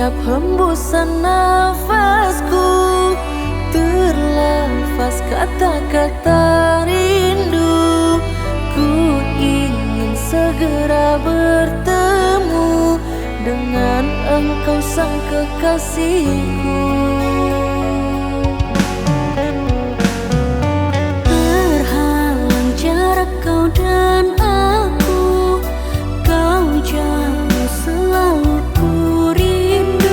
Setiap hembusan nafasku terlafaz kata-kata rindu. Ku ingin segera bertemu dengan engkau sang kekasihku. Terhalang jarak kau dan aku, kau jauh selalu ku rindu.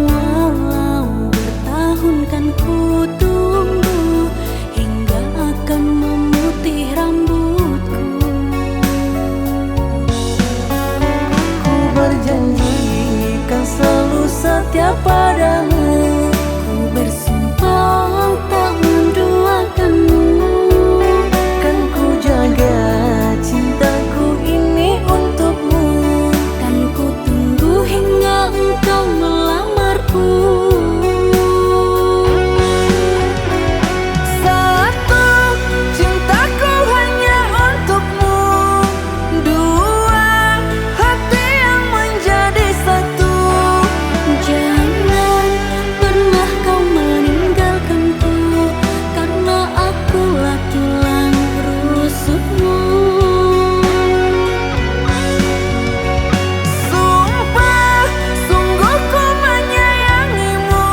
Walau bertahun kan ku tunggu hingga akan memutih rambutku. Ku berjanji kan selalu setia padamu. Ku bersumpah tak menduakanmu. Kan ku jaga cintaku ini untukmu. Kan ku tunggu hingga engkau melamarku. Satu, cintaku hanya untukmu. Dua, hati yang menjadi satu. Jangan pernah kau meninggalkanku, karena akulah tulang rusukmu. Sumpah, sungguh ku menyayangimu.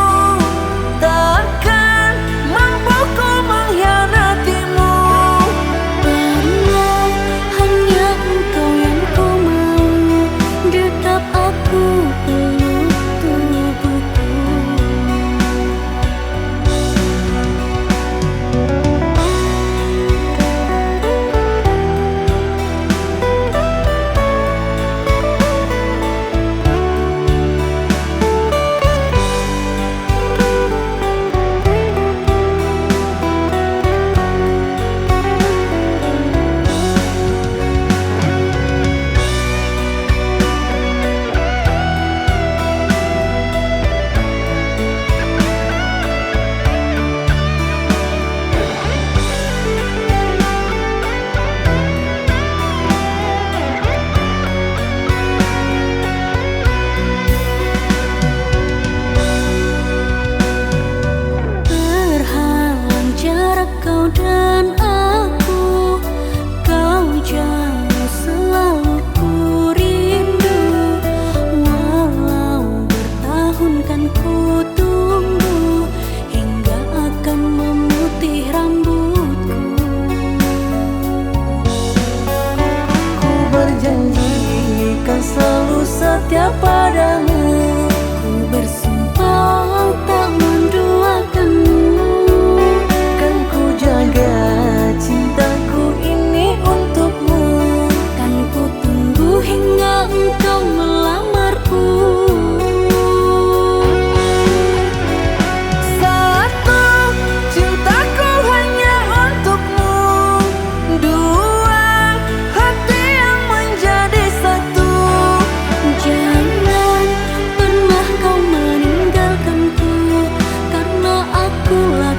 Takkan mampu ku mengkhianatimu. Pernah hanya engkau yang ku mau, dekap aku peluk tubuhku. Terhalang jarak kau dan aku, kau jauh selalu ku rindu. Walau bertahun kan ku tunggu hingga akan memutih rambutku. Ku berjanji kan selalu setia padamu. Ku bersumpah tak menduakanmu. Kan ku jaga cintaku ini untukmu. Kan ku tunggu hingga engkau melamarku. Satu, cintaku hanya untukmu. Dua, hati yang menjadi satu. Jangan pernah kau meninggalkanku, karena akulah